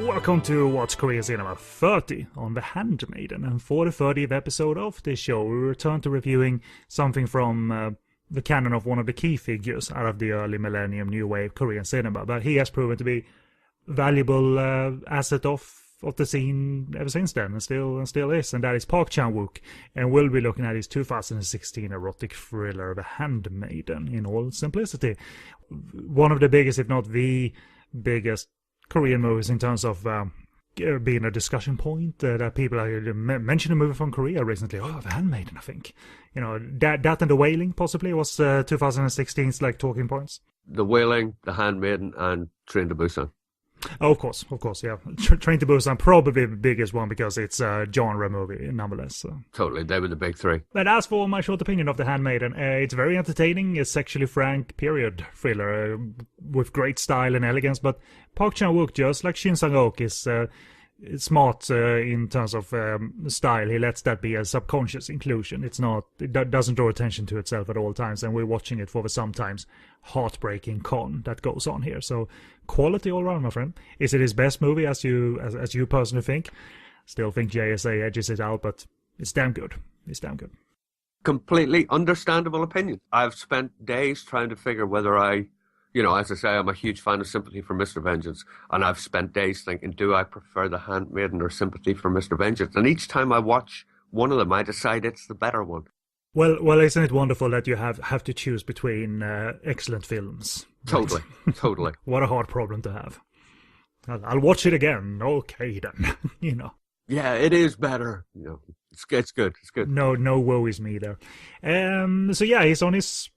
Welcome to Watch Korean Cinema 30 on the Handmaiden, and for the 30th episode of this show we return to reviewing something from the canon of one of the key figures out of the early millennium new wave Korean cinema, but he has proven to be a valuable asset of the scene ever since then, and still is, and that is Park Chan-Wook, and we'll be looking at his 2016 erotic thriller The Handmaiden in all simplicity. One of the biggest, if not the biggest, Korean movies in terms of being a discussion point that people mentioned a movie from Korea recently. Oh, The Handmaiden, I think. You know, that and The Wailing possibly was 2016's like talking points. The Wailing, The Handmaiden, and Train to Busan. Oh, of course, yeah. Train to Busan probably the biggest one because it's a genre movie, nonetheless. So. Totally, they were the big three. But as for my short opinion of The Handmaiden, it's very entertaining, a sexually frank period thriller with great style and elegance. But Park Chan-wook, just like Shin Sang-ok, is smart in terms of style. He lets that be a subconscious inclusion. It doesn't draw attention to itself at all times, and we're watching it for the sometimes heartbreaking con that goes on here. So quality all around, my friend. Is it his best movie as you personally think? Still think JSA edges it out, but it's damn good. Completely understandable opinion. I've spent days trying to figure whether as I say, I'm a huge fan of Sympathy for Mr. Vengeance, and I've spent days thinking, do I prefer The Handmaiden or Sympathy for Mr. Vengeance? And each time I watch one of them, I decide it's the better one. Well, isn't it wonderful that you have to choose between excellent films? Totally. What a hard problem to have. I'll watch it again. Okay, then. You know. Yeah, it is better. You know, it's good. No woe is me there. So yeah, he's on his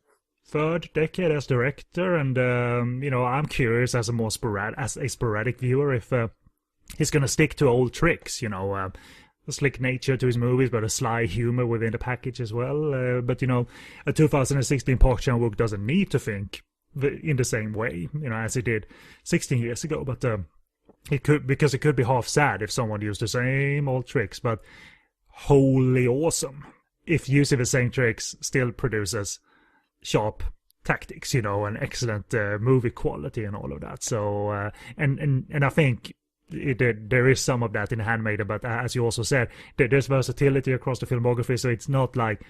third decade as director, and I'm curious as a sporadic viewer if he's gonna stick to old tricks, a slick nature to his movies but a sly humor within the package as well, but a 2016 Park Chan-wook doesn't need to think in the same way as he did 16 years ago, but it could be half sad if someone used the same old tricks, but wholly awesome if using the same tricks still produces sharp tactics, and excellent movie quality and all of that. So and I think there is some of that in Handmaiden, but as you also said, there's versatility across the filmography, so it's not like,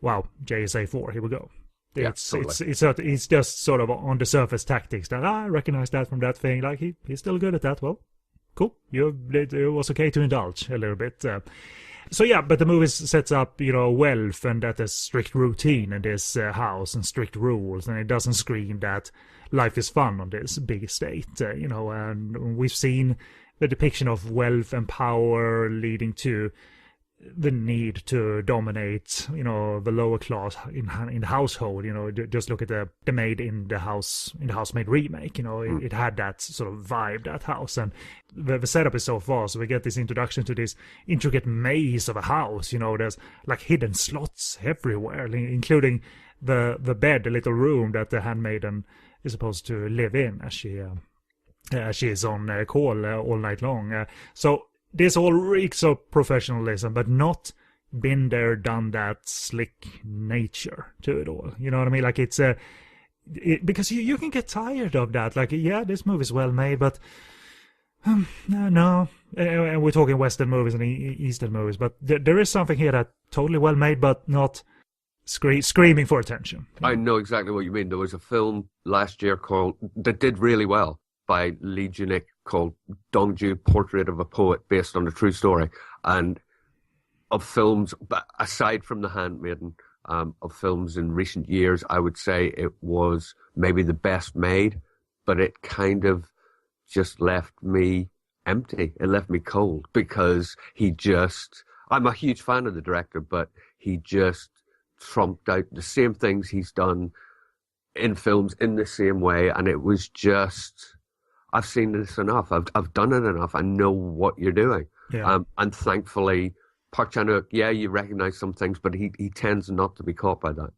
wow, JSA 4, here we go. It's just sort of on the surface tactics that I recognize that from that thing. Like he's still good at that. Well, cool. It was okay to indulge a little bit. So yeah, but the movie sets up, wealth and that there's strict routine in this house and strict rules, and it doesn't scream that life is fun on this big estate, and we've seen the depiction of wealth and power leading to the need to dominate, the lower class in the household. Just look at the maid in the Housemaid remake. It had that sort of vibe, that house, and the setup is so far. So we get this introduction to this intricate maze of a house. There's like hidden slots everywhere, including the bed, the little room that the handmaiden is supposed to live in as she is on call all night long. So this all reeks of professionalism, but not been there, done that slick nature to it all. You know what I mean? Like because you can get tired of that. Like, yeah, this movie's well made, but no. And we're talking Western movies and Eastern movies, but there is something here that totally well made, but not screaming for attention. I know exactly what you mean. There was a film last year that did really well by Lee Junik called Dongju, Portrait of a Poet, based on a true story. And of films, aside from The Handmaiden, of films in recent years, I would say it was maybe the best made, but it kind of just left me empty. It left me cold because I'm a huge fan of the director, but he just trumped out the same things he's done in films in the same way. And it was just, I've seen this enough. I've done it enough. I know what you're doing. Yeah. And thankfully, Park Chan-wook, yeah, you recognize some things, but he tends not to be caught by that.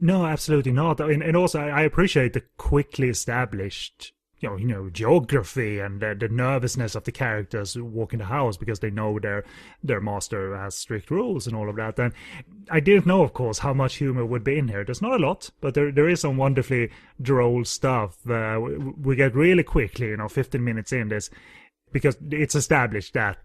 No, absolutely not. I mean, and also I appreciate the quickly established, geography and the nervousness of the characters who walk in the house because they know their master has strict rules and all of that. And I didn't know, of course, how much humor would be in here. There's not a lot, but there is some wonderfully droll stuff. We get really quickly, 15 minutes in this because it's established that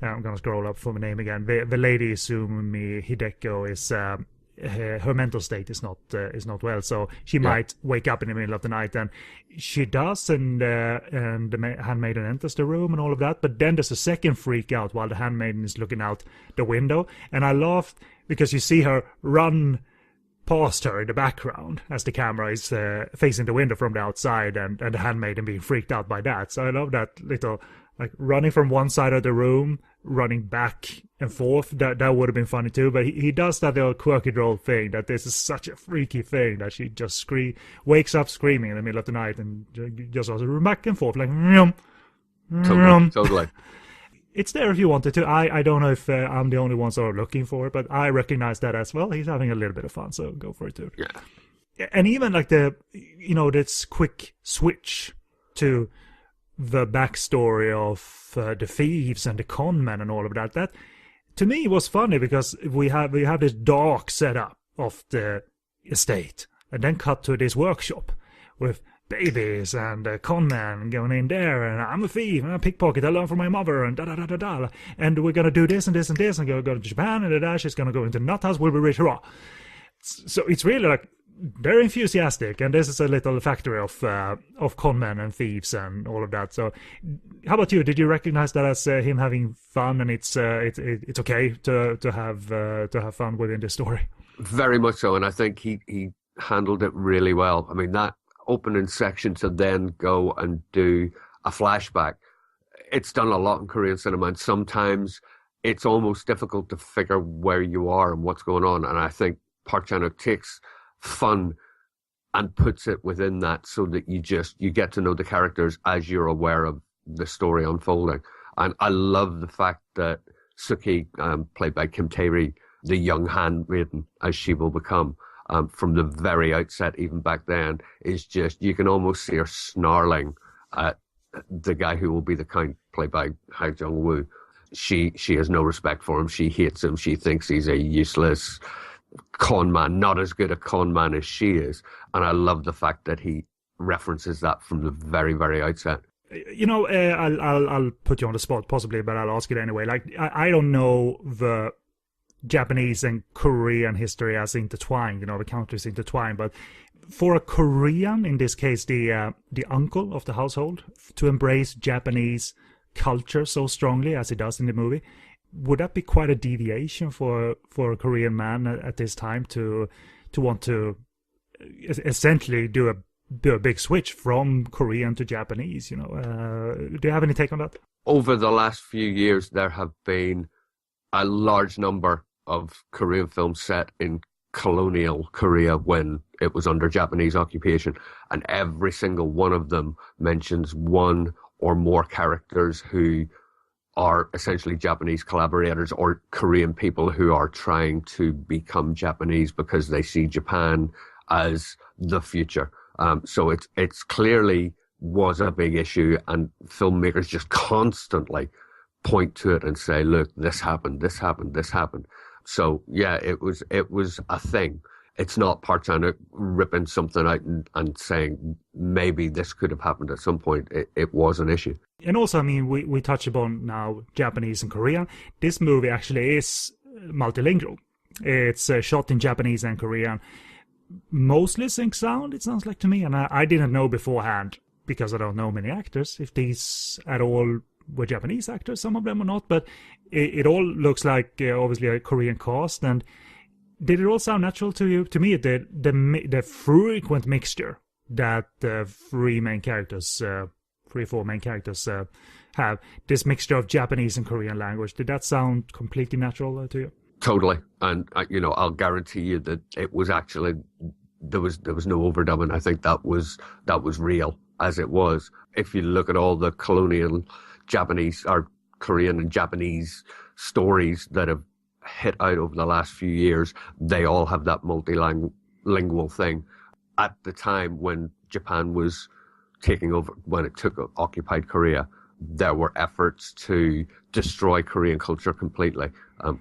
I'm gonna scroll up for the name again. The lady Sumi Hideko is her mental state is not well, so she might wake up in the middle of the night, and she does, and the handmaiden enters the room and all of that. But then there's a second freak out while the handmaiden is looking out the window, and I laughed because you see her run past her in the background as the camera is facing the window from the outside, and the handmaiden being freaked out by that. So I love that little, like, running from one side of the room, running back and forth. That would have been funny too. But he does that little quirky droll thing, that this is such a freaky thing that she just wakes up screaming in the middle of the night and just goes back and forth like Totally. It's there if you wanted to. I don't know if I'm the only one sort of looking for it, but I recognize that as well. He's having a little bit of fun, so go for it too. Yeah. And even like this quick switch to the backstory of the thieves and the con men and all of that. That to me was funny because we have this dark setup of the estate, and then cut to this workshop with babies and con men going in there, and I'm a thief, and I'm a pickpocket, I learned from my mother, and da-da-da-da-da, and we're gonna do this and this and this, and go to Japan, and the dash is gonna go into nut house, we'll be rich, hurrah. So it's really like very enthusiastic, and this is a little factory of con men and thieves and all of that. So how about you? Did you recognize that as him having fun, and it's okay to have fun within the story? Very much so, and I think he handled it really well. I mean, that opening section to then go and do a flashback, it's done a lot in Korean cinema, and sometimes it's almost difficult to figure where you are and what's going on. And I think Park Chan-wook takes fun and puts it within that, so that you get to know the characters as you're aware of the story unfolding. And I love the fact that Suki, played by Kim Tae-ri, the young handmaiden as she will become, from the very outset, even back then, is just, you can almost see her snarling at the guy who will be the count, played by Handmaiden Jung Woo. She has no respect for him. She hates him. She thinks he's a useless con man, not as good a con man as she is. And I love the fact that he references that from the very, very outset. I'll put you on the spot possibly, but I'll ask it anyway. Like, I don't know the Japanese and Korean history as intertwined, the countries intertwined, but for a Korean, in this case the uncle of the household, to embrace Japanese culture so strongly as he does in the movie, would that be quite a deviation for a Korean man at this time to want to essentially do a big switch from Korean to Japanese? Do you have any take on that? Over the last few years, there have been a large number of Korean films set in colonial Korea when it was under Japanese occupation, and every single one of them mentions one or more characters who are essentially Japanese collaborators or Korean people who are trying to become Japanese because they see Japan as the future. So it's clearly was a big issue, and filmmakers just constantly point to it and say, look, this happened, this happened, this happened. So yeah, it was a thing. It's not Park Chan-wook ripping something out and saying maybe this could have happened at some point. It was an issue. And also, I mean, we touch upon now Japanese and Korean. This movie actually is multilingual. It's shot in Japanese and Korean. Mostly sync sound, it sounds like to me. And I didn't know beforehand, because I don't know many actors, if these at all were Japanese actors, some of them or not. But it all looks like obviously a Korean cast. And did it all sound natural to you? To me, it did. The frequent mixture that the three or four main characters have, this mixture of Japanese and Korean language, did that sound completely natural to you? Totally. And I'll guarantee you that it was actually, there was no overdubbing. I think that was real as it was. If you look at all the colonial Japanese or Korean and Japanese stories that have hit out over the last few years, they all have that multilingual thing. At the time when Japan was taking over, when it occupied Korea, there were efforts to destroy Korean culture completely.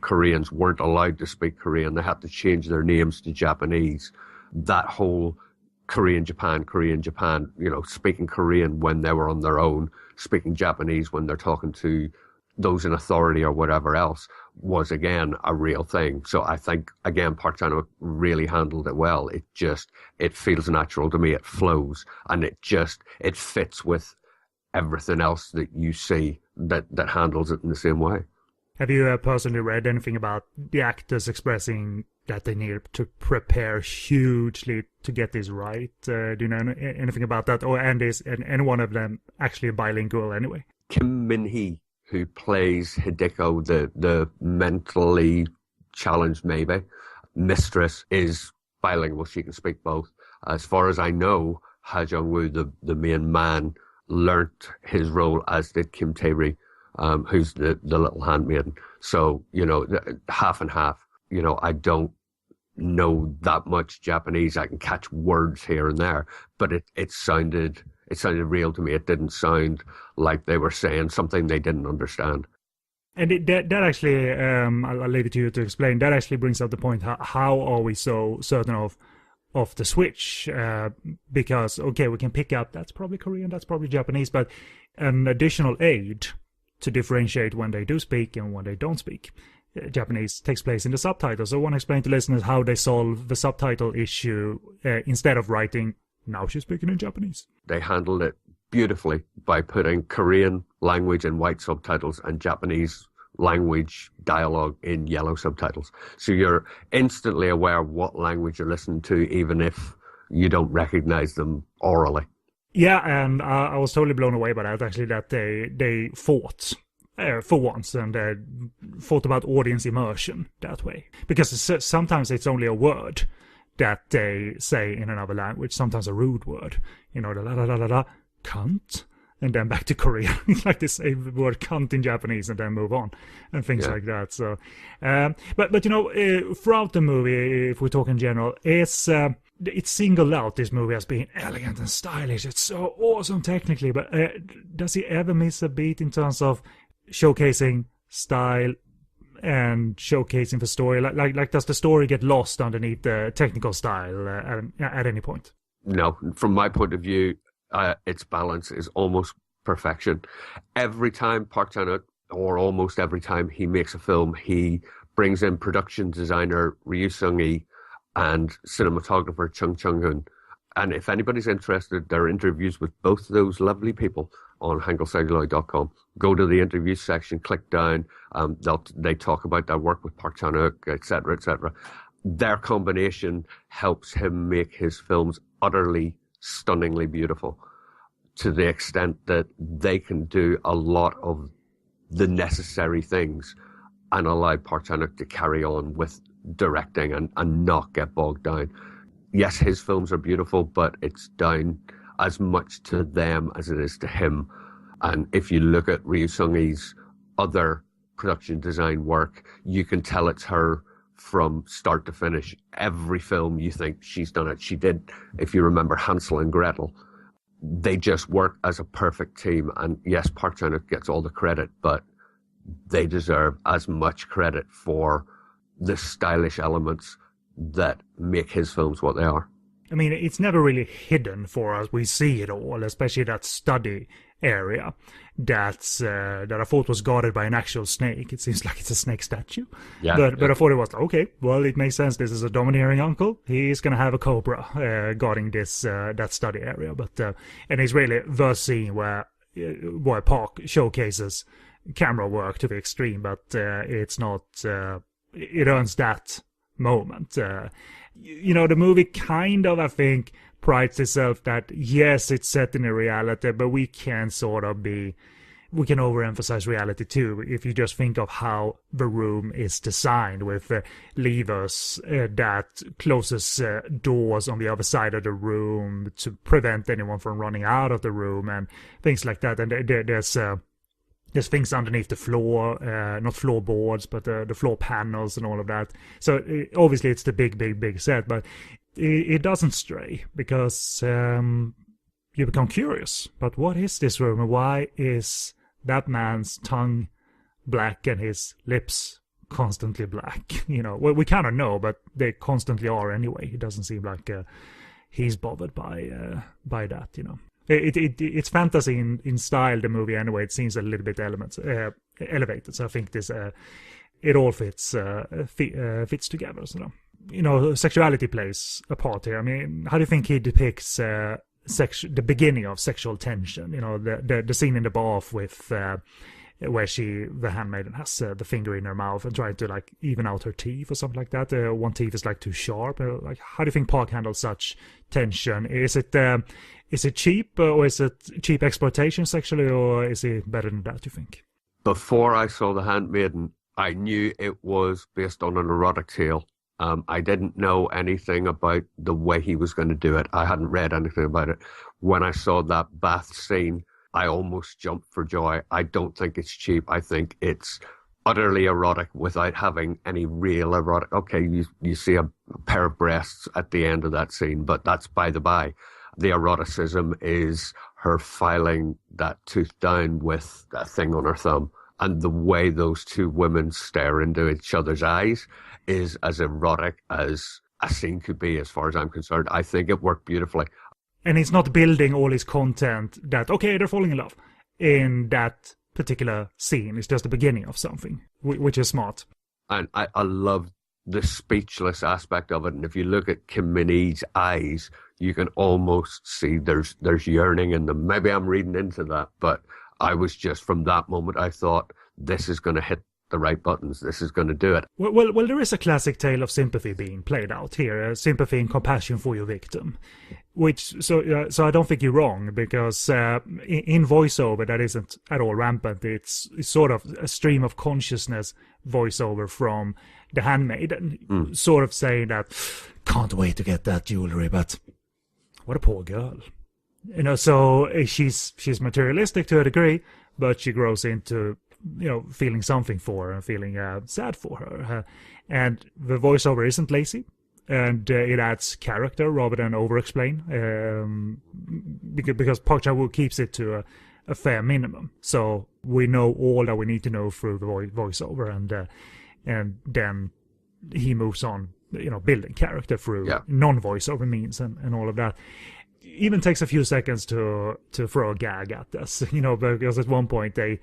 Koreans weren't allowed to speak Korean. They had to change their names to Japanese. That whole Korean, Japan, speaking Korean when they were on their own, speaking Japanese when they're talking to those in authority or whatever else, was again a real thing. So I think, again, Park Chan-wook really handled it well. It feels natural to me. It flows, and it fits with everything else that you see that handles it in the same way. Have you personally read anything about the actors expressing that they need to prepare hugely to get this right? Do you know anything about that? And is any one of them actually bilingual anyway? Kim Minhee, who plays Hideko, the mentally challenged, maybe, mistress, is bilingual. She can speak both. As far as I know, Ha Jung-woo, the main man, learnt his role, as did Kim Tae-ri, who's the little handmaiden. So, half and half. I don't know that much Japanese. I can catch words here and there, but it sounded real to me. It didn't sound like they were saying something they didn't understand. And that actually, I'll leave it to you to explain. That actually brings up the point: how are we so certain of the switch? Because okay, we can pick up that's probably Korean, that's probably Japanese, but an additional aid to differentiate when they do speak and when they don't speak Japanese takes place in the subtitles. So I want to explain to listeners how they solve the subtitle issue instead of writing, now she's speaking in Japanese. They handled it beautifully by putting Korean language in white subtitles and Japanese language dialogue in yellow subtitles. So you're instantly aware of what language you're listening to, even if you don't recognize them orally. Yeah, and I was totally blown away by that, actually, that they fought for once, and thought about audience immersion that way. Because sometimes it's only a word that they say in another language, sometimes a rude word. The la-la-la-la-la, cunt, and then back to Korean. It's like they say the word cunt in Japanese and then move on, and things like that. So, but throughout the movie, if we talk in general, it's singled out, this movie, as being elegant and stylish. It's so awesome technically, but does he ever miss a beat in terms of showcasing style and showcasing the story? Like does the story get lost underneath the technical style at any point? No, from my point of view, its balance is almost perfection. Every time Park Chan-wook, or almost every time he makes a film, he brings in production designer Ryu Sung-hee and cinematographer Chung Chung-hoon. And if anybody's interested, there are interviews with both of those lovely people on hangulcelluloid.com. Go to the interviews section, click down. They talk about their work with Park Chan-wook, etc., etc. Their combination helps him make his films utterly, stunningly beautiful, to the extent that they can do a lot of the necessary things and allow Park Chan-wook to carry on with directing and not get bogged down. Yes, his films are beautiful, but it's down as much to them as it is to him. And if you look at Ryu Sung-hee's other production design work, you can tell it's her from start to finish. Every film you think she's done it. She did, if you remember, Hansel and Gretel. They just work as a perfect team. And yes, Park Chan-wook gets all the credit, but they deserve as much credit for the stylish elements that make his films what they are. I mean, it's never really hidden for us. We see it all, especially that study area that I thought was guarded by an actual snake. It seems like it's a snake statue. But I thought it was, okay, well, it makes sense. This is a domineering uncle. He's going to have a cobra guarding this that study area. But and it's really the scene where Park showcases camera work to the extreme, but it's not... it earns that moment. The movie kind of, I think, prides itself that, yes, it's set in a reality, but we can overemphasize reality too. If you just think of how the room is designed with levers that closes doors on the other side of the room to prevent anyone from running out of the room and things like that. And there's things underneath the floor, not floorboards, but the floor panels and all of that. So obviously it's the big set, but it doesn't stray because you become curious. But what is this room, and why is that man's tongue black and his lips constantly black? Well, we kind of know, but they constantly are anyway. It doesn't seem like he's bothered by that, you know. It's fantasy in style, the movie, anyway. It seems a little bit elevated, so I think this it all fits together. So, you know, sexuality plays a part here. I mean, how do you think he depicts the beginning of sexual tension? You know, the scene in the bath with where the handmaiden has the finger in her mouth and trying to like even out her teeth or something like that. One teeth is like too sharp. Like, how do you think Park handles such tension? Is it cheap, or is it cheap exploitation sexually, or is it better than that, you think? Before I saw The Handmaiden, I knew it was based on an erotic tale. I didn't know anything about the way he was going to do it. I hadn't read anything about it. When I saw that bath scene, I almost jumped for joy. I don't think it's cheap. I think it's utterly erotic without having any real erotic. Okay, you see a pair of breasts at the end of that scene, but that's by the by. The eroticism is her filing that tooth down with that thing on her thumb. And the way those two women stare into each other's eyes is as erotic as a scene could be, as far as I'm concerned. I think it worked beautifully. And he's not building all his content that, okay, they're falling in love in that particular scene. It's just the beginning of something, which is smart. And I love the speechless aspect of it. And if you look at Kim Min-hee's eyes, you can almost see there's yearning in them. Maybe I'm reading into that, but I was just, from that moment, I thought, this is going to hit the right buttons. This is going to do it. Well, there is a classic tale of sympathy being played out here. Sympathy and compassion for your victim. So I don't think you're wrong, because in voiceover, that isn't at all rampant. It's sort of a stream of consciousness voiceover from The Handmaiden, sort of saying that, can't wait to get that jewelry, but what a poor girl. You know, so she's materialistic to a degree, but she grows into, you know, feeling something for her and feeling sad for her. And the voiceover isn't lazy, and it adds character rather than over-explain, because Park Chan-wook keeps it to a fair minimum. So we know all that we need to know through the voiceover, and then he moves on, you know, building character through non-voiceover means and all of that. Even takes a few seconds to throw a gag at this, you know, because at one point they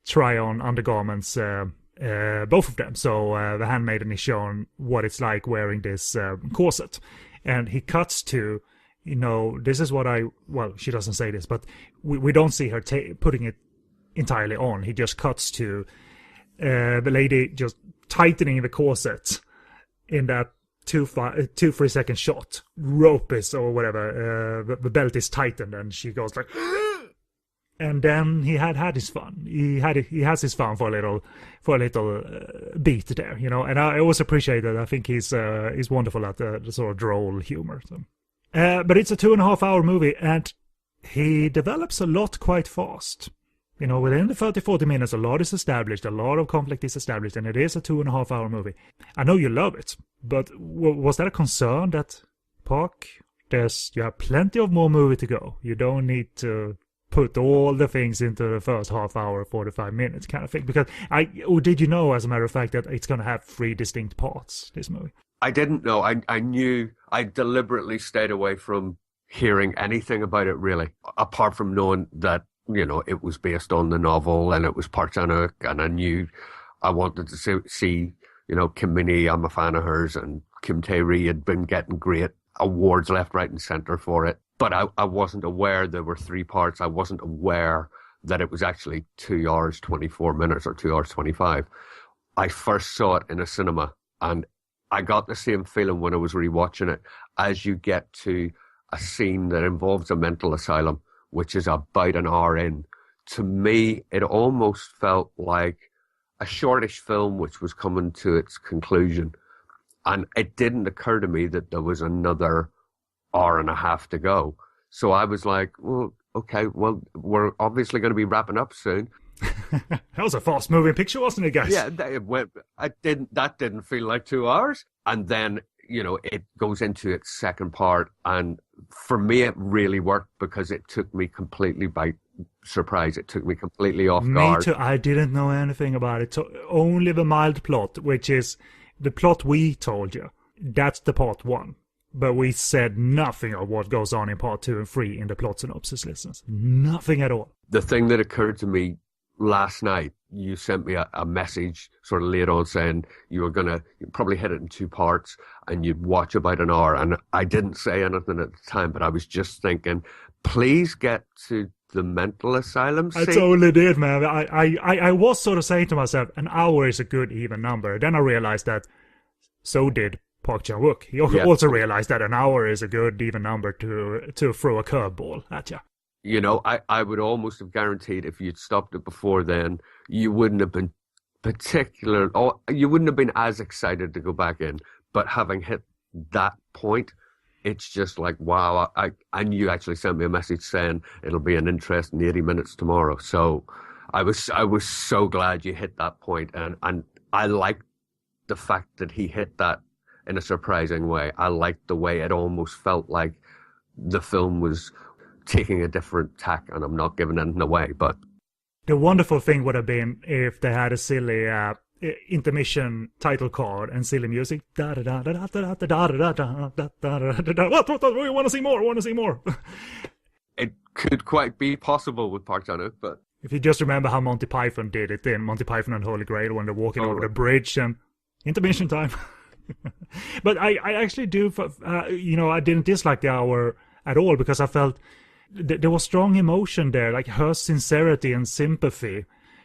try on undergarments, both of them. So the handmaiden is shown what it's like wearing this corset, and he cuts to, you know, this is what she doesn't say this, but we don't see her putting it entirely on. He just cuts to the lady just tightening the corset in that 2-3 second shot. Rope is, or whatever, the belt is tightened, and she goes like, and then he had his fun. He has his fun for a little beat there, you know. And I always appreciate that. I think he's wonderful at the sort of droll humor. So. But it's a 2.5-hour movie, and he develops a lot quite fast. You know, within the 30-40 minutes, a lot is established, a lot of conflict is established, and it is a 2.5-hour movie. I know you love it, but was that a concern that, Park, you have plenty of more movie to go. You don't need to put all the things into the first half hour, 45 minutes kind of thing? Because did you know, as a matter of fact, that it's going to have 3 distinct parts, this movie? I didn't know. I knew. I deliberately stayed away from hearing anything about it, really, apart from knowing that, you know, it was based on the novel and it was Park Chan-wook, and I knew I wanted to see, you know, Kim Min-hee, I'm a fan of hers, and Kim Tae-ri had been getting great awards left, right and centre for it. But I wasn't aware there were 3 parts. I wasn't aware that it was actually 2 hours, 24 minutes or 2 hours, 25. I first saw it in a cinema, and I got the same feeling when I was rewatching it. As you get to a scene that involves a mental asylum, which is about an hour in, to me, it almost felt like a shortish film which was coming to its conclusion. And it didn't occur to me that there was another hour and a half to go. So I was like, well, okay, well, we're obviously going to be wrapping up soon. That was a fast-moving picture, wasn't it, guys? Yeah, that didn't feel like 2 hours. And then, you know, it goes into its second part. And for me, it really worked because it took me completely by surprise. It took me completely off guard. Me too. I didn't know anything about it. So only the mild plot, which is the plot we told you. That's the part 1. but we said nothing of what goes on in part 2 and 3 in the plot synopsis, listeners. Nothing at all. The thing that occurred to me last night, you sent me a message sort of later on saying you were going to probably hit it in 2 parts and you'd watch about an hour. And I didn't say anything at the time, but I was just thinking, please get to the mental asylum scene. I totally did, man. I was sort of saying to myself, an hour is a good even number. Then I realized that so did Park Chan-Wook. He also realized that an hour is a good even number to throw a curveball at you. You know, I would almost have guaranteed if you'd stopped it before then, you wouldn't have been you wouldn't have been as excited to go back in. But having hit that point, it's just like, wow, and you actually sent me a message saying it'll be an interesting 80 minutes tomorrow. So I was so glad you hit that point. And I liked the fact that he hit that in a surprising way. I liked the way it almost felt like the film was taking a different tack, and I'm not giving anything away, but the wonderful thing would have been if they had a silly intermission title card and silly music. We want to see more. It could quite be possible with Park Chan-wook, but if you just remember how Monty Python did it in Monty Python and Holy Grail when they're walking over the bridge and intermission time. But I actually do, I didn't dislike the hour at all because I felt there was strong emotion there, like her sincerity and sympathy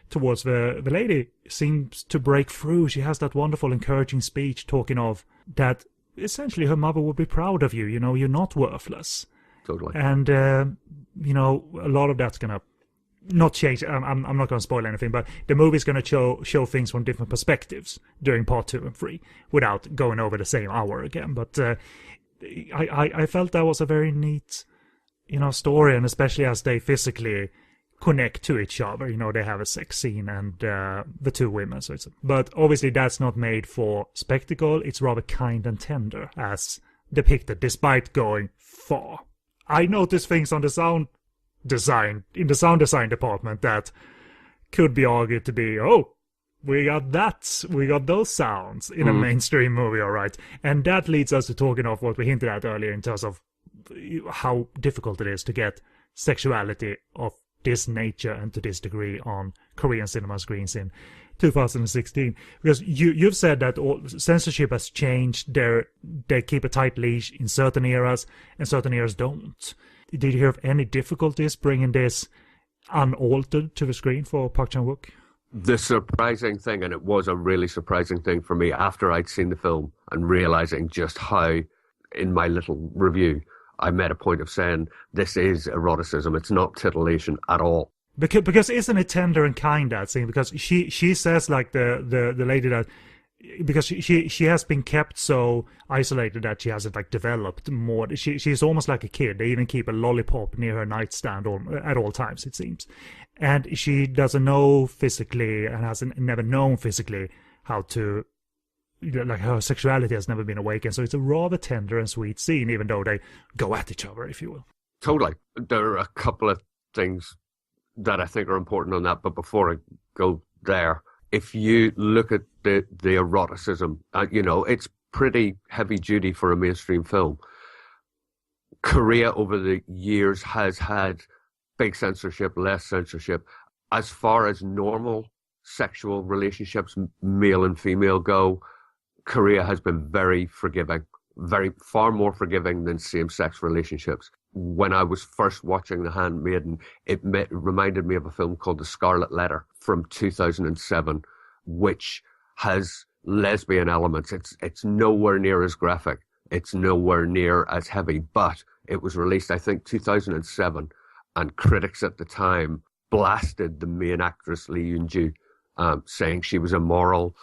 towards the lady seems to break through. She has that wonderful encouraging speech talking of that essentially her mother would be proud of you, you're not worthless. Totally. And, a lot of that's going to not change. I'm not going to spoil anything, but the movie's going to show things from different perspectives during part 2 and 3 without going over the same hour again. But I felt that was a very neat story, and especially as they physically connect to each other. They have a sex scene and the 2 women. But obviously that's not made for spectacle. It's rather kind and tender as depicted, despite going far. I noticed things on the sound design, in the sound design department, that could be argued to be, we got those sounds in a mainstream movie, all right. And that leads us to talking of what we hinted at earlier in terms of how difficult it is to get sexuality of this nature and to this degree on Korean cinema screens in 2016. Because you've said that censorship has changed. They keep a tight leash in certain eras and certain eras don't. Did you hear of any difficulties bringing this unaltered to the screen for Park Chan-wook? The surprising thing, and it was a really surprising thing for me after I'd seen the film and realizing just how, in my little review, I made a point of saying this is eroticism. It's not titillation at all. Because isn't it tender and kind, that scene? Because she says, like the lady, that because she has been kept so isolated that she hasn't developed more. She's almost like a kid. They even keep a lollipop near her nightstand at all times, it seems. And she doesn't know physically and hasn't never known physically how to, her sexuality has never been awakened. So it's a rather tender and sweet scene, even though they go at each other, if you will. Totally. There are a couple of things that I think are important on that, but before I go there, if you look at the eroticism, it's pretty heavy duty for a mainstream film. Korea over the years has had big censorship, less censorship. As far as normal sexual relationships, male and female, go, Korea has been very forgiving, far more forgiving than same-sex relationships. When I was first watching The Handmaiden, it reminded me of a film called The Scarlet Letter from 2007, which has lesbian elements. It's nowhere near as graphic. It's nowhere near as heavy, but it was released, I think, 2007, and critics at the time blasted the main actress, Lee Yoon-ju, saying she was immoral,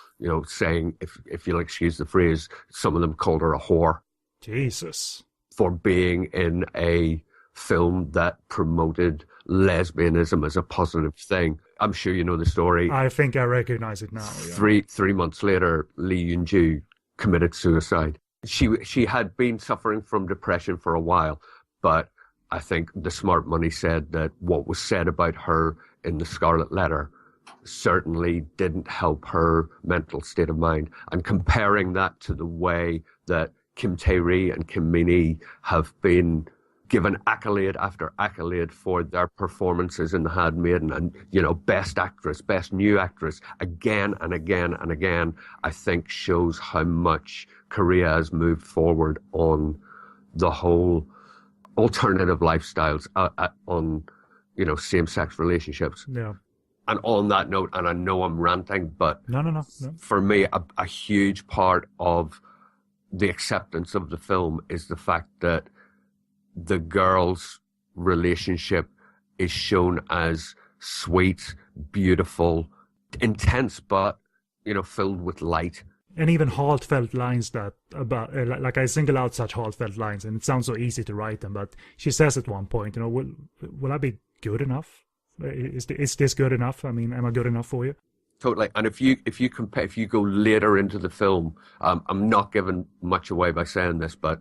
saying, if you'll excuse the phrase, some of them called her a whore. Jesus. For being in a film that promoted lesbianism as a positive thing. I'm sure you know the story. I think I recognize it now. Yeah. Three months later, Lee Yoon-ju committed suicide. She had been suffering from depression for a while, but I think the smart money said that what was said about her in The Scarlet Letter certainly didn't help her mental state of mind. And comparing that to the way that Kim Tae-ri and Kim Min-hee have been given accolade after accolade for their performances in The Handmaiden, and best actress, best new actress, again and again and again, I think shows how much Korea has moved forward on the whole alternative lifestyles, on same-sex relationships. Yeah. And on that note, and I know I'm ranting, but No. For me, a huge part of the acceptance of the film is the fact that the girl's relationship is shown as sweet, beautiful, intense, but filled with light. And even heartfelt lines that about like I single out such heartfelt lines, and it sounds so easy to write them, but she says at one point, will I be good enough? Is this good enough? I mean, am I good enough for you? Totally. And if you compare, if you go later into the film, I'm not giving much away by saying this, but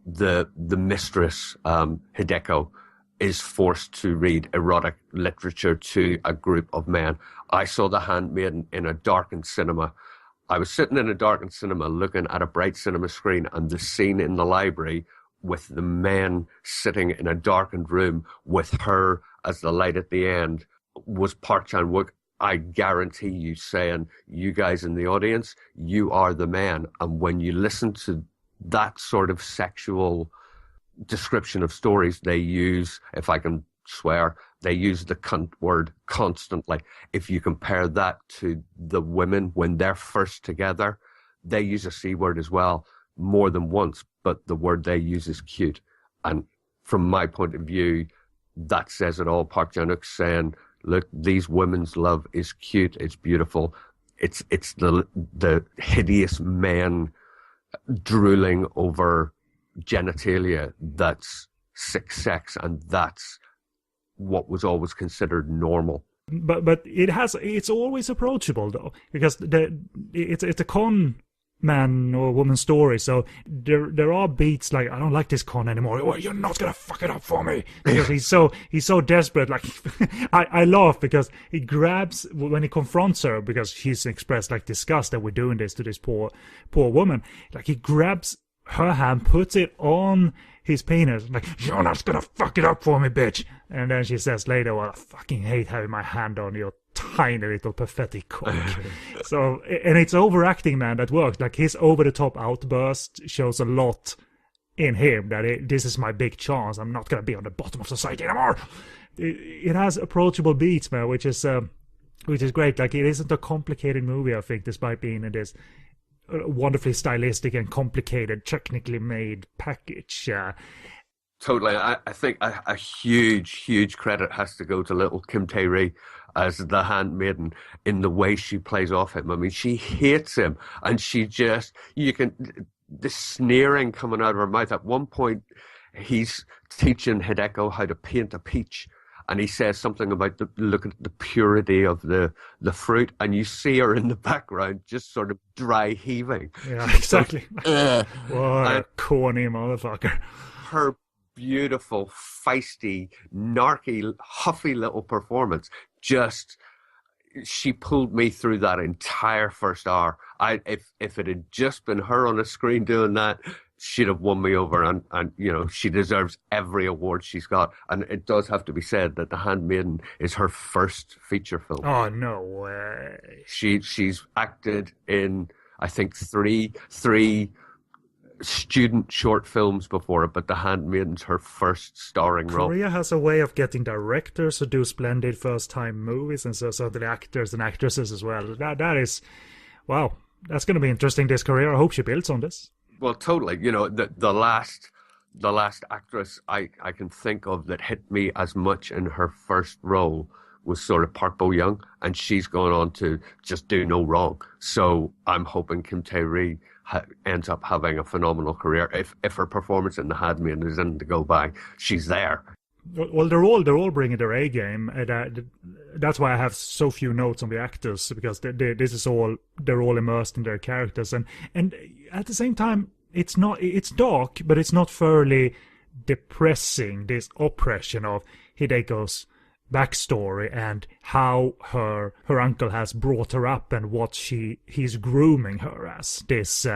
the mistress, Hideko, is forced to read erotic literature to a group of men. I saw The Handmaiden in a darkened cinema. I was sitting in a darkened cinema looking at a bright cinema screen, and the scene in the library with the men sitting in a darkened room with her as the light at the end was Park Chan-wook. I guarantee you saying, you guys in the audience, you are the men. And when you listen to that sort of sexual description of stories, they use, if I can swear, they use the cunt word constantly. If you compare that to the women when they're first together, they use a C word as well, more than once, but the word they use is cute. And from my point of view, that says it all. Park Chan-wook saying, look, these women's love is cute, it's beautiful. It's the hideous men drooling over genitalia that's sick sex, and that's what was always considered normal. But it's always approachable though, because it's a con man or woman story, so there are beats like, I don't like this con anymore, or you're not gonna fuck it up for me, because he's so desperate. Like I laugh because he grabs when he confronts her, because she's expressed like disgust that we're doing this to this poor woman. Like he grabs her hand, puts it on his penis, like, you're not gonna fuck it up for me, bitch. And then she says later, well, I fucking hate having my hand on your tiny little pathetic cock. So, and it's overacting, man, that works. Like his over-the-top outburst shows a lot in him, that this is my big chance, I'm not gonna be on the bottom of society anymore. It has approachable beats, man, which is great. Like, it isn't a complicated movie, I think, despite being in this wonderfully stylistic and complicated, technically made package. Totally. I think a huge credit has to go to little Kim Tae-ri as the Handmaiden in the way she plays off him. I mean, she hates him, and the sneering coming out of her mouth. At one point, he's teaching Hideko how to paint a peach, and he says something about look at the purity of the fruit, and you see her in the background just sort of dry heaving. Yeah, exactly. What a corny motherfucker. Her beautiful, feisty, narky, huffy little performance, she pulled me through that entire first hour. If it had just been her on a screen doing that, she'd have won me over, and she deserves every award she's got. And it does have to be said that The Handmaiden is her first feature film. Oh, no way. She's acted in, I think, three student short films before it, but The Handmaiden's her first starring role. Korea has a way of getting directors who do splendid first-time movies, and so the actors and actresses as well. That is, wow, that's going to be interesting, this career. I hope she builds on this. Well, totally. The last actress I can think of that hit me as much in her first role was sort of Park Bo-young, and she's gone on to just do no wrong. So I'm hoping Kim Tae-ri ends up having a phenomenal career. If her performance in The Handmaiden is in to go by, she's there. Well, they're all bringing their A game. That's why I have so few notes on the actors, because they're all immersed in their characters, and at the same time, it's dark, but it's not thoroughly depressing. This oppression of Hideko's backstory and how her uncle has brought her up and what he's grooming her as, this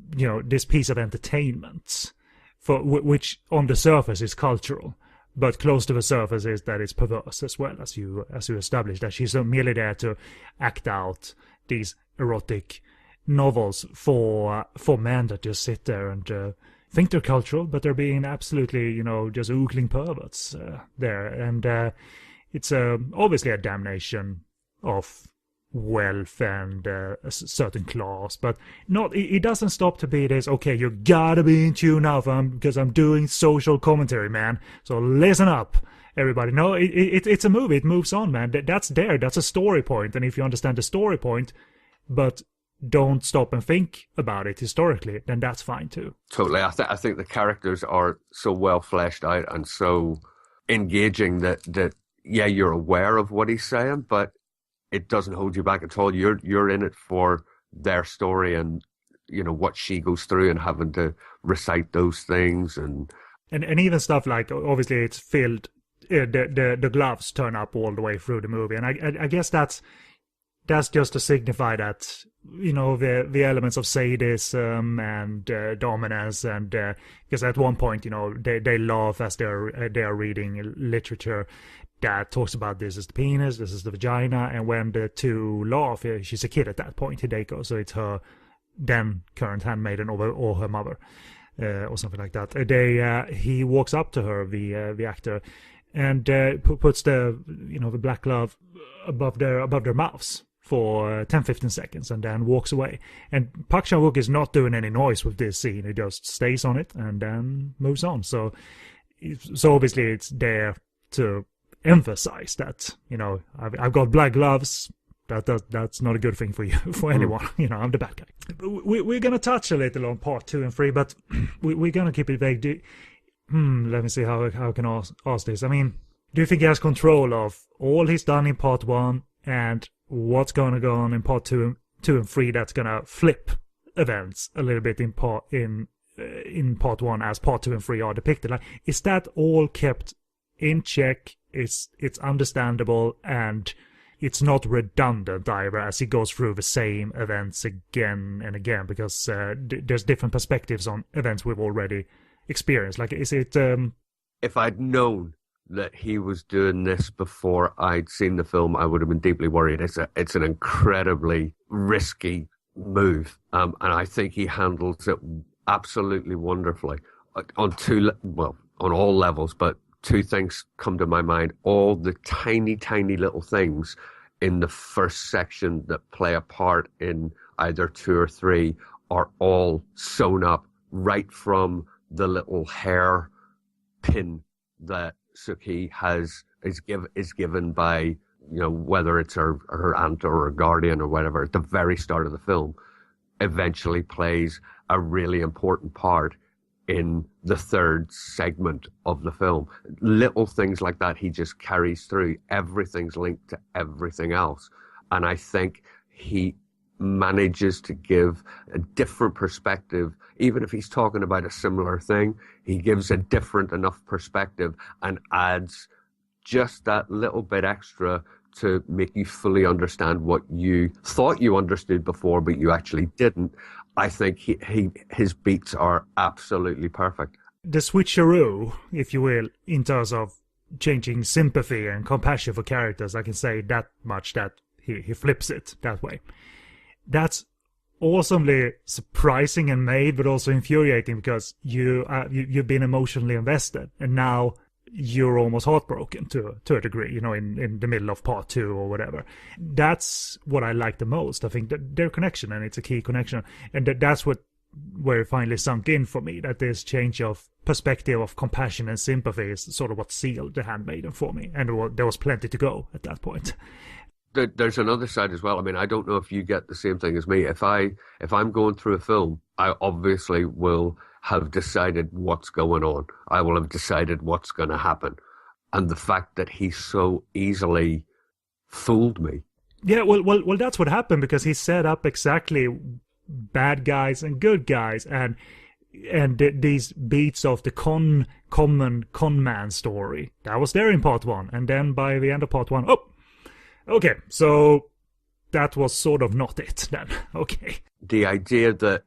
this piece of entertainment, which on the surface is cultural, but close to the surface is that it's perverse as well, as you established, that she's merely there to act out these erotic novels for men that just sit there and think they're cultural, but they're being absolutely, just oogling perverts there. And it's obviously a damnation of wealth and a certain class, but it doesn't stop to be this, okay, you gotta be in tune now because I'm doing social commentary, man, so listen up, everybody. No, it's a movie, it moves on, man. That's a story point, and if you understand the story point, but don't stop and think about it historically, then that's fine too. Totally. I think the characters are so well fleshed out and so engaging that yeah, you're aware of what he's saying, but it doesn't hold you back at all. You're in it for their story and what she goes through and having to recite those things and even stuff like, obviously it's filled, the gloves turn up all the way through the movie, and I guess that's just to signify that the elements of sadism and dominance, and because at one point they laugh as they are reading literature that talks about this is the penis, this is the vagina, and when the two laugh, she's a kid at that point, Hideko, so it's her then current handmaiden or her mother, or something like that. He walks up to her, the actor, and puts the the black glove above their mouths for 10-15 seconds and then walks away. And Park Chan-Wook is not doing any noise with this scene. He just stays on it and then moves on. So obviously it's there to emphasize that, I've got black gloves. That's not a good thing for you, for anyone. I'm the bad guy. We're going to touch a little on part 2 and 3, but we're going to keep it vague. Let me see how I can ask this. I mean, do you think he has control of all he's done in part 1 and what's going to go on in part 2 and 3 that's going to flip events a little bit in part 1 as part 2 and 3 are depicted? Like, is that all kept in check? It's understandable, and it's not redundant either as he goes through the same events again and again, because there's different perspectives on events we've already experienced. Like, is it... If I'd known that he was doing this before I'd seen the film, I would have been deeply worried. It's an incredibly risky move, and I think he handles it absolutely wonderfully on all levels. But two things come to my mind: all the tiny little things in the first section that play a part in either 2 or 3 are all sewn up right from the little hair pin that Suki is given by, whether it's her aunt or her guardian or whatever at the very start of the film, eventually plays a really important part in the third segment of the film. Little things like that he just carries through. Everything's linked to everything else. And I think he manages to give a different perspective. Even if he's talking about a similar thing, he gives a different enough perspective and adds just that little bit extra to make you fully understand what you thought you understood before, but you actually didn't. I think his beats are absolutely perfect. The switcheroo, if you will, in terms of changing sympathy and compassion for characters, I can say that much, that he flips it that way. That's awesomely surprising and made, but also infuriating, because you've been emotionally invested, and now you're almost heartbroken to a degree, in the middle of part 2 or whatever. That's what I like the most. I think that their connection, and it's a key connection, and that's where it finally sunk in for me, that this change of perspective of compassion and sympathy is sort of what sealed The Handmaiden for me, and there was plenty to go at that point. There's another side as well. I mean, I don't know if you get the same thing as me. If I'm going through a film, I obviously will have decided what's going on. I will have decided what's going to happen. And the fact that he so easily fooled me. Yeah, well, that's what happened, because he set up exactly bad guys and good guys, and these beats of the common con man story that was there in part 1, and then by the end of part 1, okay, so that was sort of not it then. Okay. The idea that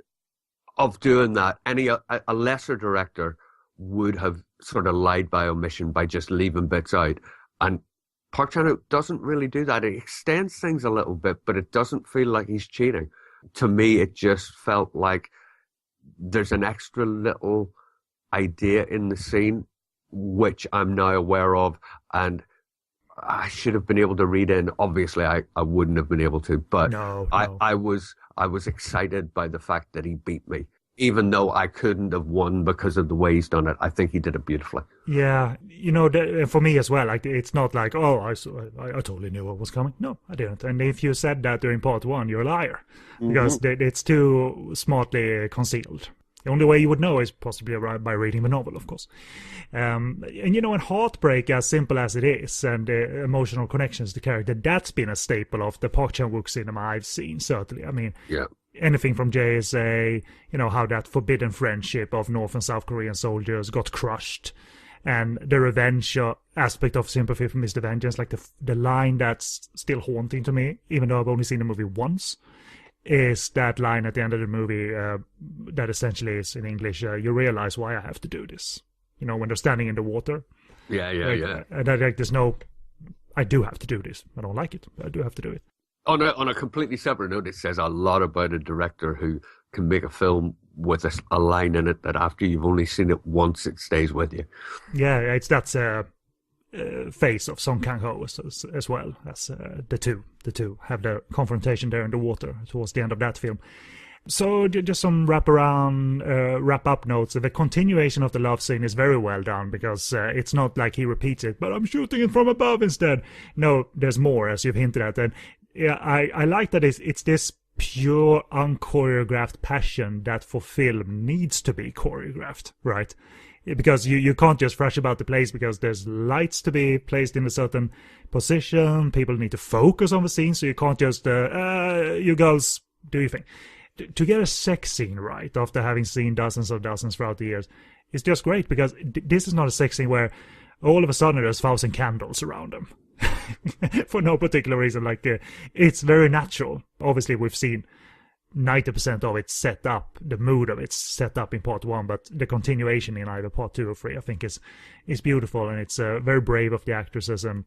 of doing that. A lesser director would have sort of lied by omission by just leaving bits out. And Park Chan-wook doesn't really do that. It extends things a little bit, but it doesn't feel like he's cheating. To me, it just felt like there's an extra little idea in the scene, which I'm now aware of, and I should have been able to read in. Obviously, I wouldn't have been able to, but No. I was excited by the fact that he beat me. Even though I couldn't have won because of the way he's done it, I think he did it beautifully. Yeah, for me as well, like it's not like, oh, I totally knew what was coming. No, I didn't. And if you said that during part one, you're a liar, because it's too smartly concealed. The only way you would know is possibly by reading the novel, of course. And heartbreak, as simple as it is, and emotional connections to character, that's been a staple of the Park Chan-wook cinema I've seen, certainly. I mean, yeah. Anything from JSA, how that forbidden friendship of North and South Korean soldiers got crushed, and the revenge aspect of Sympathy for Mr. Vengeance, like the line that's still haunting to me, even though I've only seen the movie once, is that line at the end of the movie that essentially is in English, you realize why I have to do this. When they're standing in the water. Yeah. And there's no, I do have to do this. I don't like it, but I do have to do it. On a completely separate note, it says a lot about a director who can make a film with a line in it that after you've only seen it once, it stays with you. Yeah, it's that face of Song Kang-ho as well as the two have the confrontation there in the water towards the end of that film. So just some wrap-up notes. The continuation of the love scene is very well done, because it's not like he repeats it, but I'm shooting it from above instead. No, there's more, as you've hinted at. And yeah, I like that it's this pure, unchoreographed passion that for film needs to be choreographed, right? Because you can't just thrash about the place, because there's lights to be placed in a certain position. People need to focus on the scene, so you can't just, you girls, do your thing. To get a sex scene right after having seen dozens throughout the years is just great, because this is not a sex scene where all of a sudden there's 1,000 candles around them. For no particular reason. Like, it's very natural. Obviously, we've seen 90% of it set up, the mood of it set up in part one, but the continuation in either part two or three, I think, is beautiful, and it's very brave of the actresses, and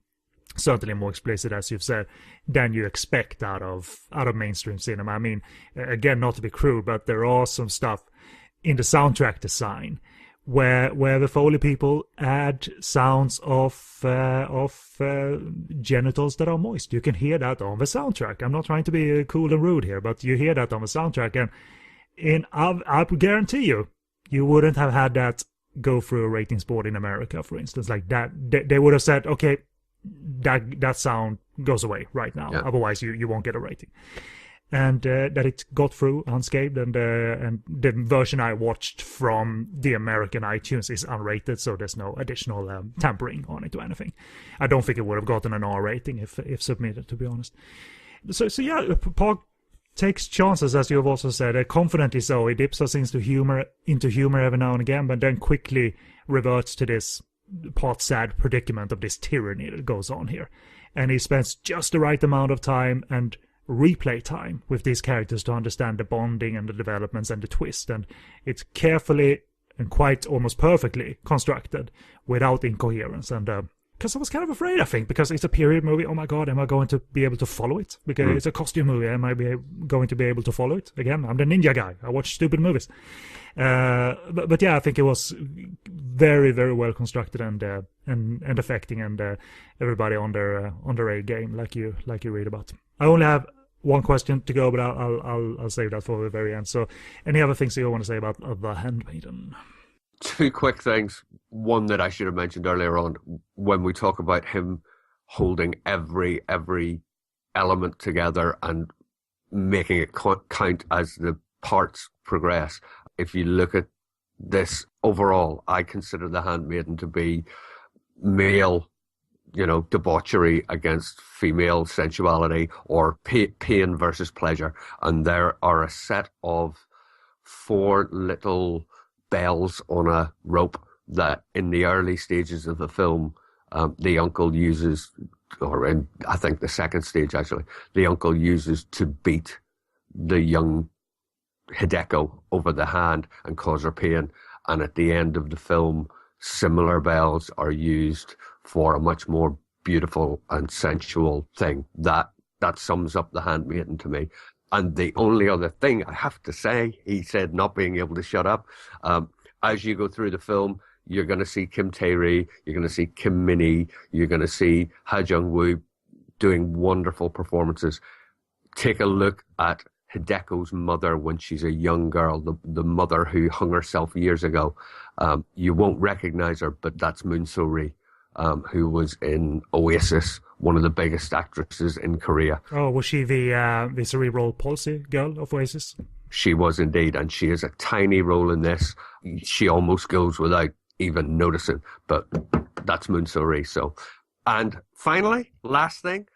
certainly more explicit, as you've said, than you expect out of mainstream cinema. I mean, again, not to be crude, but there are some stuff in the soundtrack design where the Foley people add sounds of genitals that are moist. You can hear that on the soundtrack. I'm not trying to be cool and rude here, but you hear that on the soundtrack, and I guarantee you wouldn't have had that go through a ratings board in America, for instance. Like that, they would have said, okay, that sound goes away right now. Yeah. Otherwise, you won't get a rating. And that it got through unscathed, and the version I watched from the American iTunes is unrated, so there's no additional tampering on it or anything. I don't think it would have gotten an R rating if submitted, to be honest. So yeah, Park takes chances, as you have also said, confidently so. He dips us into humor every now and again, but then quickly reverts to this part sad predicament of this tyranny that goes on here. And he spends just the right amount of time and replay time with these characters to understand the bonding and the developments and the twist, and it's carefully and quite almost perfectly constructed without incoherence. And because I was kind of afraid, I think, because it's a period movie. Oh my god, am I going to be able to follow it? Because it's a costume movie. Am I going to be able to follow it? Again, I'm the ninja guy. I watch stupid movies. But yeah, I think it was very, very well constructed and affecting, and everybody on their A game, like you read about. I only have one question to go, but I'll save that for the very end. So, any other things you want to say about The Handmaiden? Two quick things. One that I should have mentioned earlier on, when we talk about him holding every element together and making it count as the parts progress. If you look at this overall, I consider The Handmaiden to be male, debauchery against female sensuality, or pain versus pleasure. And there are a set of 4 little bells on a rope that in the early stages of the film, the uncle uses, or in, I think, the second stage actually, the uncle uses to beat the young Hideko over the hand and cause her pain. And at the end of the film, similar bells are used for a much more beautiful and sensual thing. That sums up The Handmaiden to me. And the only other thing I have to say, he said, not being able to shut up. As you go through the film, you're going to see Kim Tae-ri, you're going to see Kim Min-hee, you're going to see Ha Jung-woo doing wonderful performances. Take a look at Hideko's mother when she's a young girl, the mother who hung herself years ago. You won't recognize her, but that's Moon So-ri, who was in Oasis, one of the biggest actresses in Korea. Oh, was she the cerebral palsy girl of Oasis? She was indeed, and she has a tiny role in this. She almost goes without even noticing, but that's Moon So-ri. So, and finally, last thing,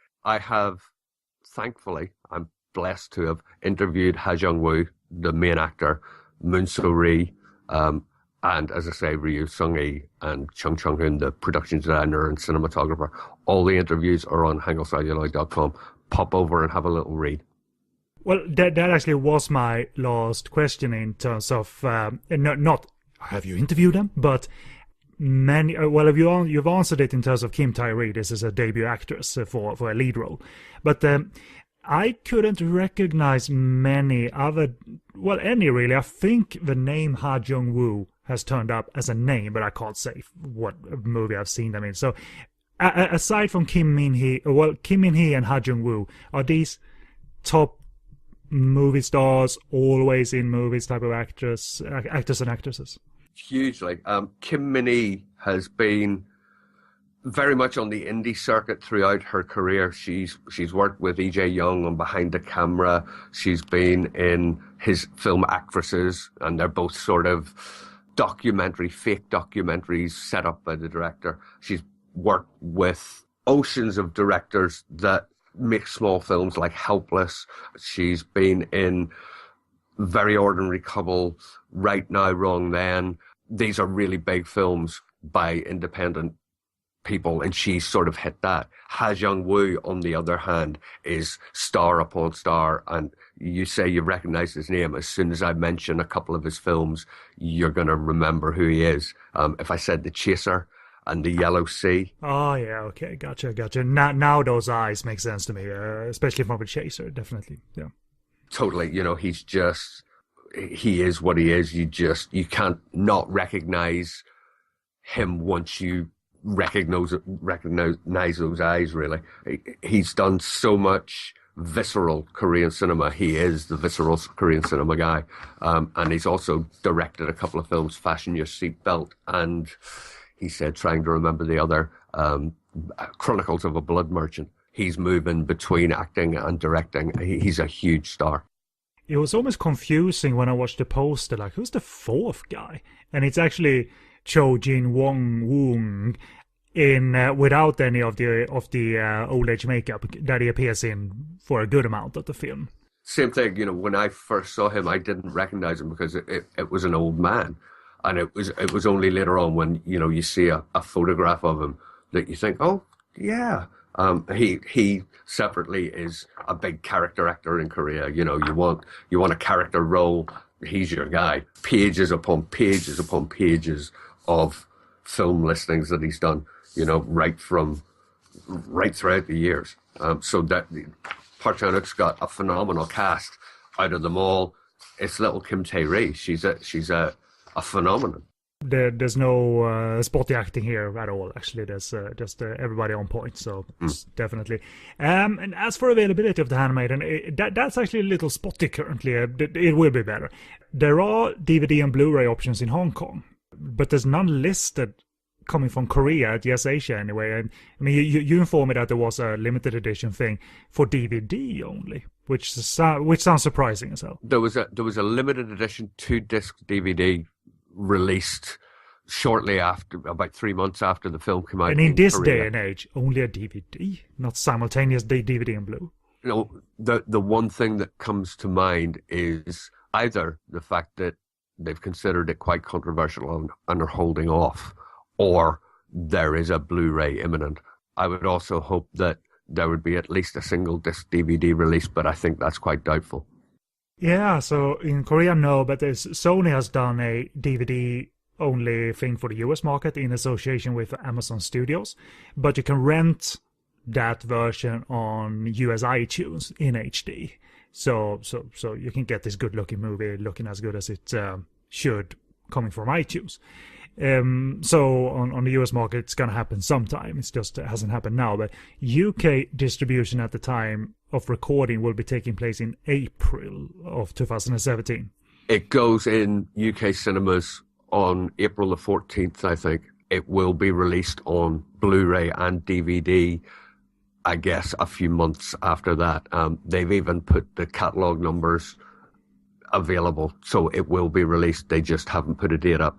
thankfully, I'm blessed to have interviewed Ha Jung-woo, the main actor, Moon So-ri, and as I say, Ryu Sung-hee and Chung Chung-hoon, the production designer and cinematographer. All the interviews are on hangulcelluloid.com. Pop over and have a little read. Well, that actually was my last question in terms of not have you interviewed them, but many. Well, you've answered it in terms of Kim Tae-ri. This is a debut actress for a lead role, but I couldn't recognize many other. Well, any really. I think the name Ha Jung-woo has turned up as a name, but I can't say what movie I've seen them in. So, aside from Kim Min-hee and Ha Jung-woo, are these top movie stars, always in movies type of actors and actresses? Hugely. Kim Min-hee has been very much on the indie circuit throughout her career. She's worked with E.J. Young on Behind the Camera. She's been in his film Actresses, and they're both sort of fake documentaries set up by the director. She's worked with oceans of directors that make small films like Helpless. She's been in Very Ordinary Couple, Right Now, Wrong Then. These are really big films by independent people, and she's sort of hit that. Ha Jung-woo, on the other hand, is star upon star, and you say you recognize his name. As soon as I mention a couple of his films, you're going to remember who he is. If I said The Chaser and The Yellow Sea. Oh, yeah, okay, gotcha. Now those eyes make sense to me, especially from The Chaser, definitely, yeah. Totally, he is what he is. You can't not recognize him once you recognize those eyes, really. He's done so much visceral Korean cinema. He is the visceral Korean cinema guy. And he's also directed a couple of films, Fasten Your Seatbelt, and he said, trying to remember the other, Chronicles of a Blood Merchant. He's moving between acting and directing. He's a huge star. It was almost confusing when I watched the poster, like, who's the fourth guy? And it's actually Cho Jin-won Woong in without any of the old age makeup that he appears in for a good amount of the film. Same thing, when I first saw him, I didn't recognize him because it was an old man. And it was only later on when, you see a photograph of him that you think, oh, yeah. He separately is a big character actor in Korea. You want a character role, he's your guy. Pages upon pages upon pages of film listings that he's done, right throughout the years. So that Park Chan-wook's got a phenomenal cast. Out of them all, it's little Kim Tae-ri. She's a phenomenon. There's no spotty acting here at all. Actually, there's just everybody on point. So definitely. And as for availability of The Handmaiden, that's actually a little spotty currently. It will be better. There are DVD and Blu-ray options in Hong Kong, but there's none listed coming from Korea, yes, Asia anyway. And I mean, you informed me that there was a limited edition thing for DVD only, which sounds surprising as hell. There was a limited edition 2-disc DVD released shortly after, about 3 months after the film came out. And in this Korea. day and age, only a DVD, not simultaneous DVD and Blu. The one thing that comes to mind is either the fact that they've considered it quite controversial and are holding off, or there is a Blu-ray imminent. I would also hope that there would be at least a single disc DVD release, but I think that's quite doubtful. Yeah, so in Korea, no, but Sony has done a DVD only thing for the US market in association with Amazon Studios, but you can rent that version on US iTunes in HD. So you can get this good-looking movie looking as good as it should coming from iTunes. So on the US market, it's gonna happen sometime. It's just it hasn't happened now. But UK distribution at the time of recording will be taking place in April of 2017. It goes in UK cinemas on April the 14th, I think. It will be released on Blu-ray and DVD, I guess, a few months after that. They've even put the catalogue numbers available, so it will be released. They just haven't put a date up.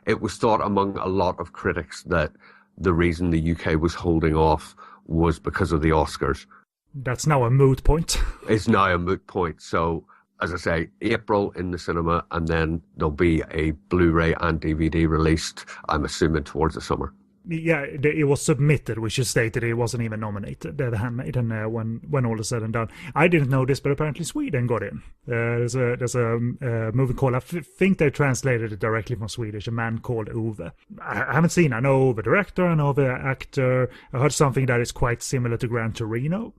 It was thought among a lot of critics that the reason the UK was holding off was because of the Oscars. That's now a moot point. It's now a moot point. So, as I say, April in the cinema, and then there'll be a Blu-ray and DVD released, I'm assuming, towards the summer. Yeah, it was submitted. We should state that it wasn't even nominated, The Handmaiden, when all is said and done. I didn't know this, but apparently Sweden got in. There's a movie called, I think they translated it directly from Swedish, A Man Called Ove. I haven't seen it. I know the director, I know the actor. I heard something that is quite similar to Gran Torino,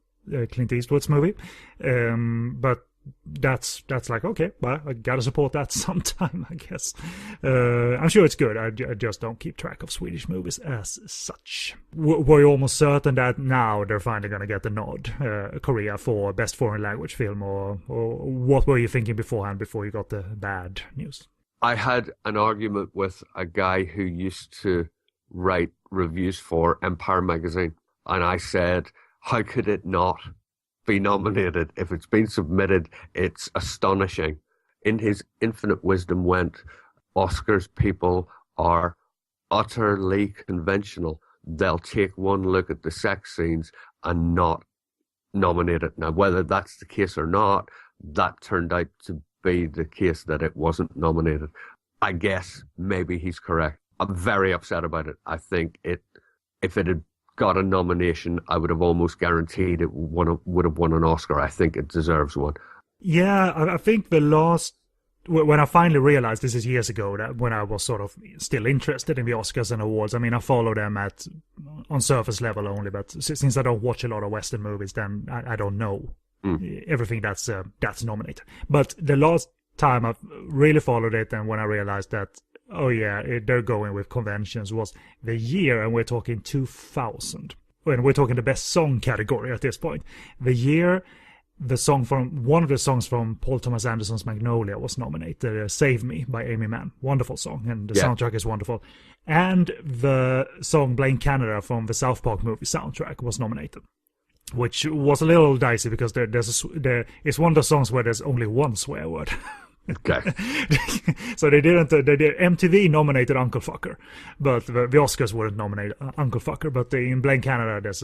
Clint Eastwood's movie. But that's like, okay, well, I gotta support that sometime, I guess. I'm sure it's good. I just don't keep track of Swedish movies as such. Were you almost certain that now they're finally gonna get the nod, Korea, for best foreign language film, or what were you thinking beforehand before you got the bad news? I had an argument with a guy who used to write reviews for Empire magazine, and I said, how could it not be nominated? If it's been submitted, it's astonishing. In his infinite wisdom went, Oscars people are utterly conventional. They'll take one look at the sex scenes and not nominate it. Now, whether that's the case or not, that turned out to be the case that it wasn't nominated. I guess maybe he's correct. I'm very upset about it. I think if it had got a nomination, I would have almost guaranteed it would have won an Oscar. I think it deserves one. Yeah, I think when I finally realized, this is years ago, that when I was sort of still interested in the Oscars and awards, I mean, I follow them on surface level only, but since I don't watch a lot of Western movies, then I don't know everything that's nominated. But the last time I really followed it, and when I realized that, oh yeah, they're going with conventions, was the year, and we're talking 2000. And we're talking the best song category at this point. The year one of the songs from Paul Thomas Anderson's Magnolia was nominated, Save Me by Amy Mann. Wonderful song, and the soundtrack is wonderful. And the song Blame Canada from the South Park movie soundtrack was nominated, which was a little dicey because it's one of the songs where there's only one swear word. Okay. So they did MTV nominated Uncle Fucker, but the Oscars wouldn't nominate Uncle Fucker. But in Blame Canada, there's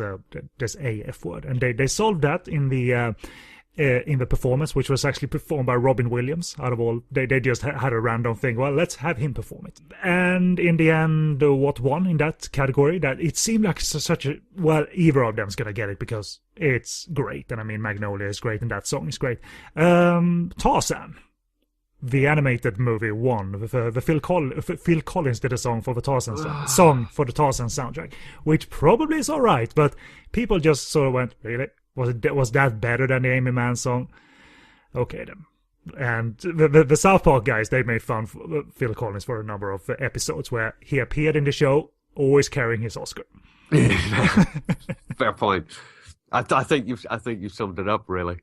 a F word, and they solved that in the performance, which was actually performed by Robin Williams. Out of all, they just had a random thing. Well, let's have him perform it. And in the end, what won in that category? That it seemed like either of them's gonna get it because it's great, and I mean Magnolia is great, and that song is great. Tarzan, the animated movie, won. Phil Collins did a song for the Tarzan soundtrack, which probably is all right, but people just sort of went, really? Was that better than the Amy Mann song? Okay then. And the South Park guys, they made fun of Phil Collins for a number of episodes where he appeared in the show, always carrying his Oscar. Fair point. I think you summed it up really.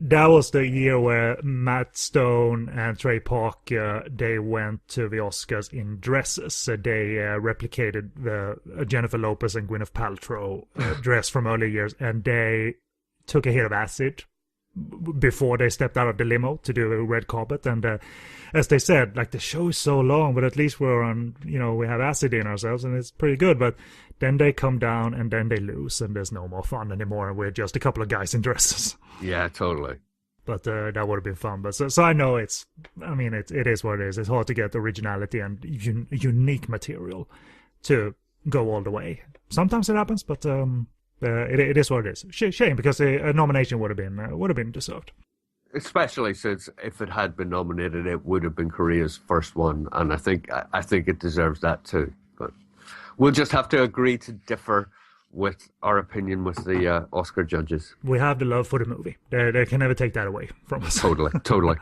That was the year where Matt Stone and Trey Parker, they went to the Oscars in dresses. They replicated the Jennifer Lopez and Gwyneth Paltrow dress from earlier years, and they took a hit of acid before they stepped out of the limo to do a red carpet. And as they said, like, the show is so long, but at least we have acid in ourselves, and it's pretty good. But then they come down, and then they lose, and there's no more fun anymore, and we're just a couple of guys in dresses. Yeah, totally. But that would have been fun. But so I know it is what it is. It's hard to get originality and unique material to go all the way. Sometimes it happens, but it is what it is. Shame, because a nomination would have been deserved. especially since if it had been nominated, it would have been Korea's first one, and I think it deserves that too. But we'll just have to agree to differ with our opinion with the Oscar judges. We have the love for the movie. They can never take that away from us. Totally.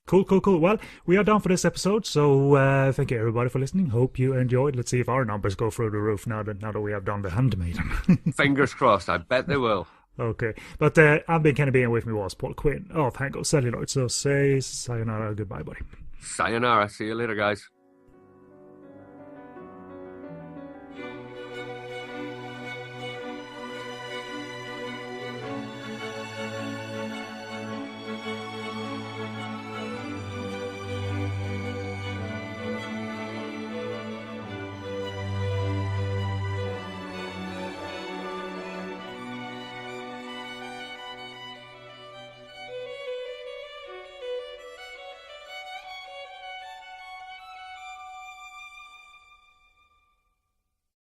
Cool. Well, we are done for this episode, so thank you everybody for listening. Hope you enjoyed. Let's see if our numbers go through the roof now that we have done the Handmaiden. Fingers crossed. I bet they will. Okay, but I've been Kenny B, and with me was Paul Quinn of Hango Celluloid. So say sayonara, goodbye, buddy. Sayonara. See you later, guys.